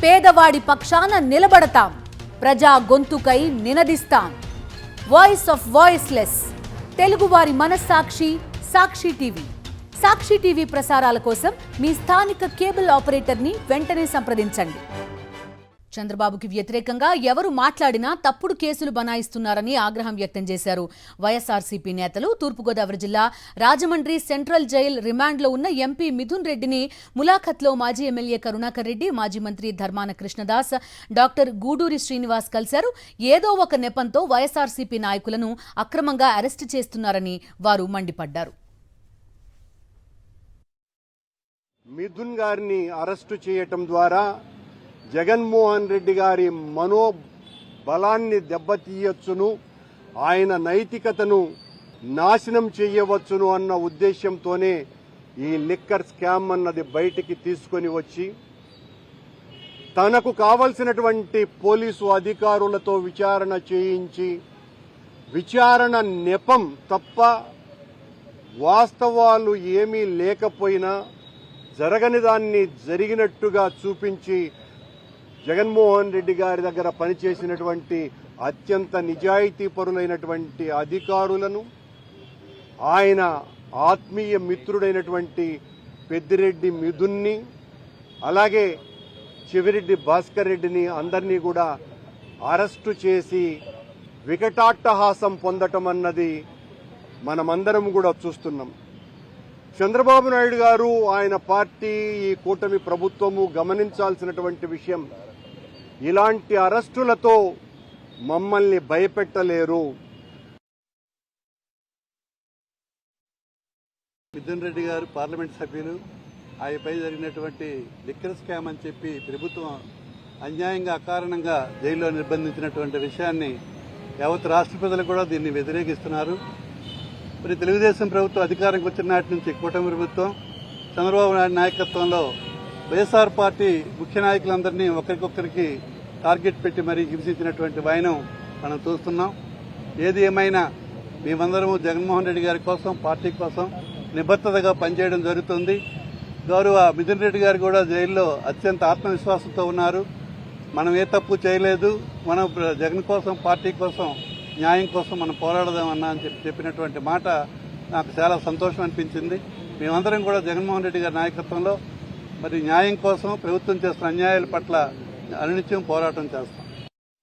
పేదవాడి పక్షాన నిలబడతాం, ప్రజా గొంతుకై నినదిస్తాం. వాయిస్ ఆఫ్ వాయిస్లెస్, తెలుగువారి మనస్సాక్షి, సాక్షి టీవీ. సాక్షి టీవీ ప్రసారాల కోసం మీ స్థానిక కేబుల్ ఆపరేటర్ని వెంటనే సంప్రదించండి. చంద్రబాబుకి వ్యతిరేకంగా ఎవరు మాట్లాడినా తప్పుడు కేసులు బనాయిస్తున్నారని ఆగ్రహం వ్యక్తం చేశారు వైఎస్ఆర్సీపీ నేతలు. తూర్పుగోదావరి జిల్లా రాజమండ్రి సెంట్రల్ జైల్ రిమాండ్లో ఉన్న ఎంపీ మిథున్ రెడ్డిని ములాఖత్లో మాజీ ఎమ్మెల్యే కరుణాకర్ రెడ్డి, మాజీ మంత్రి ధర్మాన కృష్ణదాస్, డాక్టర్ గూడూరి శ్రీనివాస్ కలిశారు. ఏదో ఒక నెపంతో వైఎస్ఆర్సీపీ నాయకులను అక్రమంగా అరెస్టు చేస్తున్నారని వారు మండిపడ్డారు. మిథున్ గారిని అరెస్టు చేయటం ద్వారా జగన్మోహన్ రెడ్డి గారి మనోబలాన్ని దెబ్బతీయొచ్చును, ఆయన నైతికతను నాశనం చేయవచ్చును అన్న ఉద్దేశంతోనే ఈ లిక్కర్ స్కామ్ అన్నది బయటికి తీసుకొని వచ్చి తనకు కావలసినటువంటి పోలీసు అధికారులతో విచారణ చేయించి విచారణ నెపం తప్ప వాస్తవాలు ఏమీ లేకపోయినా జరగని దాన్ని జరిగినట్టుగా చూపించి జగన్మోహన్ రెడ్డి గారి దగ్గర పనిచేసినటువంటి అత్యంత నిజాయితీపరులైనటువంటి అధికారులను, ఆయన ఆత్మీయ మిత్రుడైనటువంటి పెద్దిరెడ్డి మిథున్ని, అలాగే చెవిరెడ్డి భాస్కర్ రెడ్డిని అందరినీ కూడా అరెస్టు చేసి వికటాట్టహాసం పొందటం అన్నది మనమందరం కూడా చూస్తున్నాం. చంద్రబాబు నాయుడు గారు, ఆయన పార్టీ, ఈ కూటమి ప్రభుత్వము గమనించాల్సినటువంటి విషయం, ఇలాంటి అరెస్టులతో మమ్మల్ని భయపెట్టలేరు. మిథున్ రెడ్డి గారు పార్లమెంట్ సభ్యులు, ఆయనపై జరిగినటువంటి లిక్కర్ స్కామ్ అని చెప్పి ప్రభుత్వం అన్యాయంగా అకారణంగా జైల్లో నిర్బంధించినటువంటి విషయాన్ని యావత్ రాష్ట్ర ప్రజలు కూడా దీన్ని వ్యతిరేకిస్తున్నారు. మరి తెలుగుదేశం ప్రభుత్వం అధికారంకి వచ్చిన నాటి నుంచి కూటమి ప్రభుత్వం చంద్రబాబు నాయుడు నాయకత్వంలో వైఎస్ఆర్ పార్టీ ముఖ్య నాయకులందరినీ ఒకరికొకరికి టార్గెట్ పెట్టి మరీ హింసించినటువంటి వైనం మనం చూస్తున్నాం. ఏది ఏమైనా మేమందరము జగన్మోహన్ రెడ్డి గారి కోసం, పార్టీ కోసం నిబద్ధతగా పనిచేయడం జరుగుతుంది. గౌరవ మిథున్ రెడ్డి గారు కూడా జైల్లో అత్యంత ఆత్మవిశ్వాసంతో ఉన్నారు. మనం ఏ తప్పు చేయలేదు, మనం జగన్ కోసం, పార్టీ కోసం, న్యాయం కోసం మనం పోరాడదామన్నా అని చెప్పినటువంటి మాట నాకు చాలా సంతోషం అనిపించింది. మేమందరం కూడా జగన్మోహన్ రెడ్డి గారి నాయకత్వంలో మరి న్యాయం కోసం ప్రభుత్వం చేస్తున్న అన్యాయాల పట్ల అనునిత్యం పోరాటం చేస్తాం.